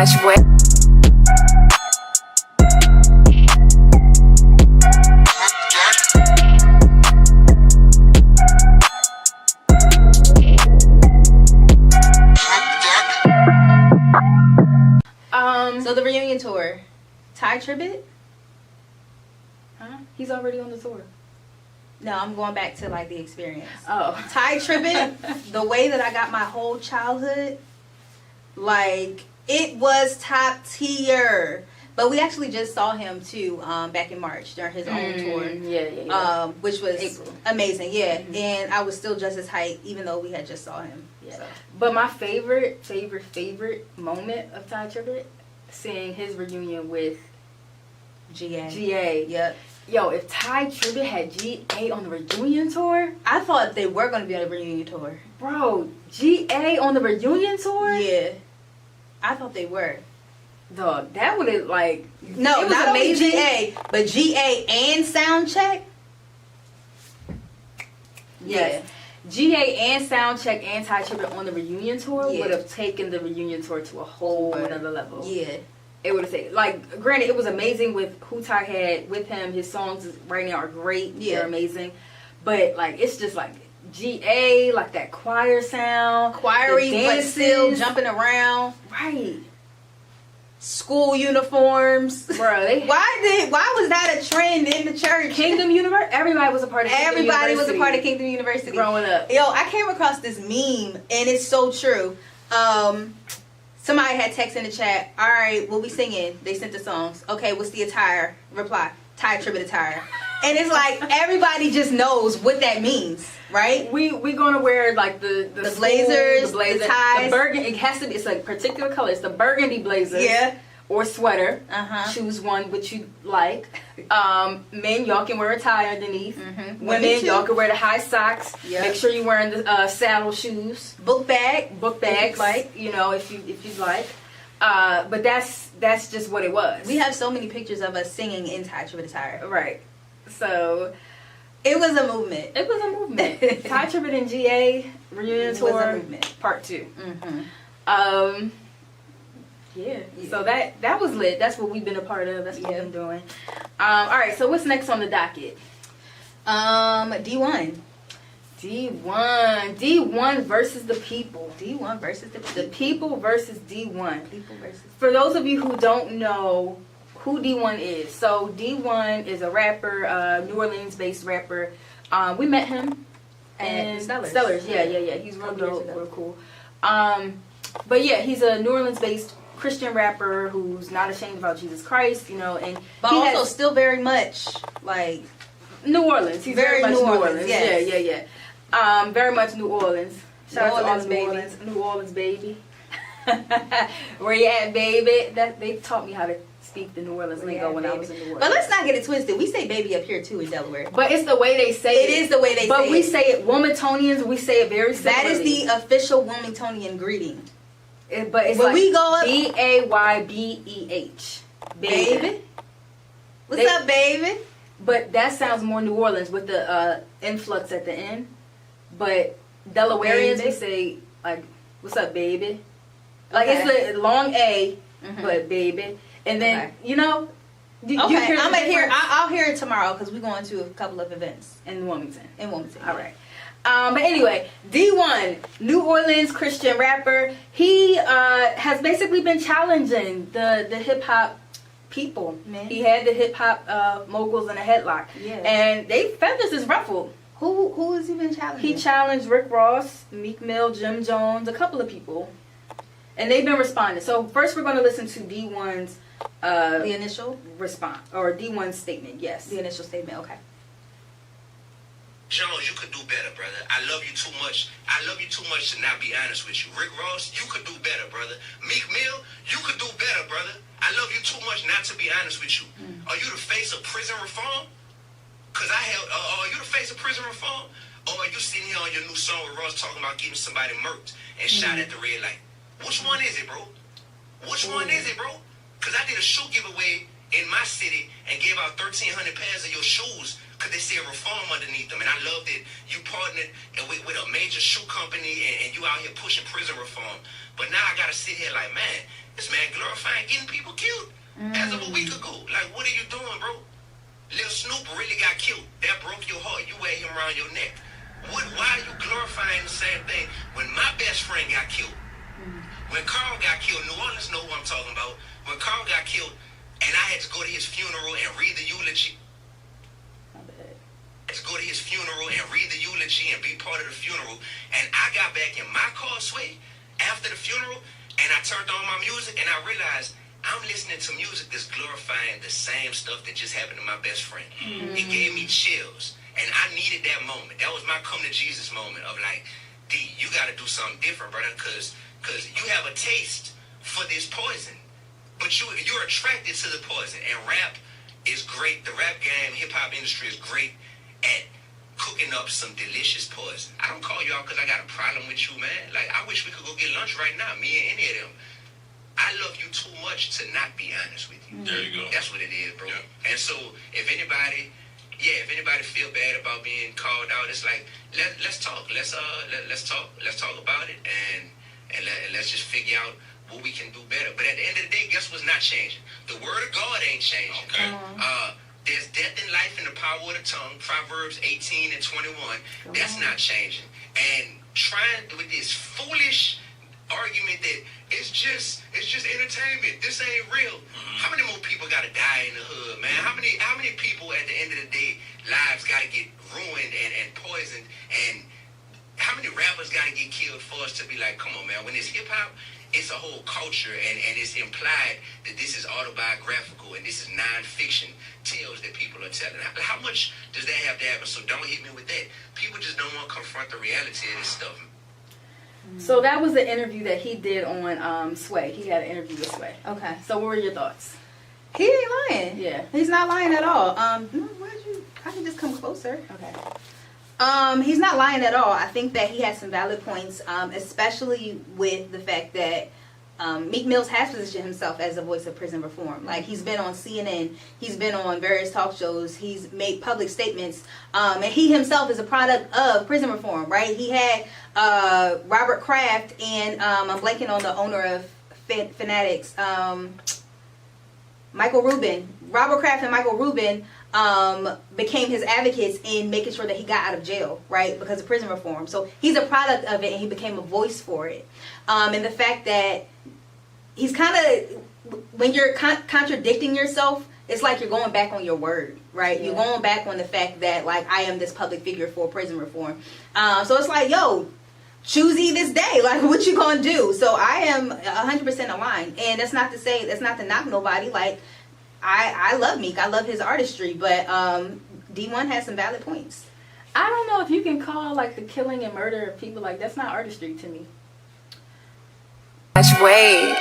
So the reunion tour, Ty Tribbett? Huh? He's already on the tour. No, I'm going back to like the experience. Oh, Ty Tribbett, the way that I got my whole childhood, like it was top tier. But we actually just saw him too back in March during his own tour. Yeah. Which was April. amazing, yeah. Mm-hmm. And I was still just as hyped even though we had just saw him. Yeah. So. But my favorite moment of Ty Tribbett, seeing his reunion with GA. Yep. Yo, if Ty Tribbett had GA on the reunion tour, I thought they were going to be on the reunion tour. Bro, GA on the reunion tour? Yeah. I thought they were. Dog, that would have like... No, it was not amazing. only GA, but GA and Soundcheck. Yes. GA and Soundcheck and Ty Tribbett on the reunion tour would have taken the reunion tour to a whole another level. Yeah. It would have taken, like, granted, it was amazing with who Ty had with him. His songs right now are great. Yeah. They're amazing. But, like, it's just, like, GA, like that choir sound. Choiry, but still jumping around. Right. School uniforms. Bro, why was that a trend in the church? Kingdom University? Everybody was a part of Kingdom University. Everybody was a part of Kingdom University. Growing up. Yo, I came across this meme, and it's so true. Somebody had text in the chat. All right, what we singing? They sent the songs. Okay, what's the attire? Reply. Ty Tribbett attire. And it's like everybody just knows what that means, right? We gonna wear like the blazers, the ties, the burgundy. It has to be. It's like particular color. It's the burgundy blazers. Yeah. Or sweater. Choose one which you like. Men, y'all can wear a tie underneath. Women, y'all can wear the high socks. Yep. Make sure you're wearing the saddle shoes. Book bags, like if you'd like. But that's just what it was. We have so many pictures of us singing in Ty Tribbett attire. Right. So it was a movement. It was a movement. Ty Tribbett and GA reunion tour was a movement. Part 2. Yeah. So that was lit. That's what we've been a part of. That's what we've been doing. All right. So what's next on the docket? Dee-1. Dee-1 versus the people. Dee-1 versus the people versus Dee-1. People versus. For those of you who don't know who Dee-1 is, so Dee-1 is a rapper, New Orleans-based rapper. We met him at Stellars. Yeah. He's real dope, real cool. But yeah, he's a New Orleans-based Christian rapper who's not ashamed about Jesus Christ, and but also still very much like New Orleans. He's very much New Orleans. Yes. Yeah. Very much New Orleans. Shout out to all the New Orleans, baby. Where you at, baby? They taught me how to speak the New Orleans lingo when I was in New Orleans. But let's not get it twisted. We say baby up here too in Delaware. But it's the way they say it. It is the way they say it. But we say it, Wilmingtonians, we say it very similarly. That is the official Wilmingtonian greeting. But it's when like we go up, BAYBEH. Baby. What's up, baby? But that sounds more New Orleans with the influx at the end. But Delawareans, we say like, "What's up, baby?" Like it's a long A, but baby. And then I'm gonna hear. I'll hear it tomorrow because we're going to a couple of events in Wilmington. All right. But anyway, Dee-1, New Orleans Christian rapper. He has basically been challenging the hip hop people. Man. He had the hip hop moguls in a headlock, and they feathers is ruffled. Who has he been challenging? He challenged Rick Ross, Meek Mill, Jim Jones, a couple of people, and they've been responding. So first, we're going to listen to Dee-1's the initial response or Dee-1's statement. Yes, the initial statement. Okay. Jones, you could do better, brother. I love you too much. I love you too much to not be honest with you. Rick Ross, you could do better, brother. Meek Mill, you could do better, brother. I love you too much not to be honest with you. Are you the face of prison reform? Because are you the face of prison reform? Or are you sitting here on your new song with Ross talking about getting somebody murked and shot at the red light? Which one is it, bro? Which one is it, bro? Because I did a shoe giveaway in my city and gave out 1,300 pairs of your shoes because they said reform underneath them. And I love that you partnered with a major shoe company and you out here pushing prison reform. But now I got to sit here like, man, this man glorified cute as of a week ago. Like, what are you doing, bro? Lil Snoop really got killed. That broke your heart. You wear him around your neck. Why are you glorifying the same thing when my best friend got killed? When Carl got killed, New Orleans know what I'm talking about. When Carl got killed, and I had to go to his funeral and read the eulogy. To go to his funeral and read the eulogy and be part of the funeral. And I got back in my car, Sway, after the funeral, and I turned on my music, and I realized I'm listening to music that's glorifying the same stuff that just happened to my best friend. It gave me chills, and I needed that moment. That was my come to Jesus moment of like, D, you got to do something different, brother, because you have a taste for this poison, but you're attracted to the poison. And rap is great. The rap game, hip hop industry is great at cooking up some delicious poison. I don't call you out because I got a problem with you, man. Like, I wish we could go get lunch right now, me and any of them. I love you too much to not be honest with you. There you go. That's what it is, bro. Yeah. And so, if anybody feel bad about being called out, it's like, let's talk. Let's talk about it, and let's just figure out what we can do better. But at the end of the day, guess what's not changing? The word of God ain't changing. Okay. There's death and life in the power of the tongue. Proverbs 18 and 21. That's not changing. And trying with this foolish argument that it's just entertainment. This ain't real. How many more people gotta die in the hood, man? How many people at the end of the day lives gotta get ruined and poisoned, and how many rappers gotta get killed for us to be like, come on, man? When it's hip hop, it's a whole culture, and it's implied that this is autobiographical and this is non-fiction tales that people are telling. How much does that have to happen? So don't hit me with that. People just don't want to confront the reality of this stuff. So that was the interview that he did on Sway. He had an interview with Sway. Okay. So what were your thoughts? He ain't lying. Yeah. He's not lying at all. No, I can just come closer. Okay. He's not lying at all. I think that he has some valid points, especially with the fact that Meek Mills has positioned himself as a voice of prison reform. Like, he's been on CNN, he's been on various talk shows, he's made public statements, and he himself is a product of prison reform, right? He had Robert Kraft and I'm blanking on the owner of Fanatics, Michael Rubin. Robert Kraft and Michael Rubin became his advocates in making sure that he got out of jail, right, because of prison reform. So he's a product of it, and he became a voice for it. And the fact that he's kind of, when you're contradicting yourself, it's like you're going back on your word, right? Yeah. You're going back on the fact that, like, I am this public figure for prison reform. So it's like, yo, choosy this day, like, what you gonna do? So I am 100% aligned, and that's not to knock nobody. Like, I love Meek, I love his artistry, but D-1 has some valid points. I don't know if you can call, like, the killing and murder of people, like, that's not artistry to me. Wait.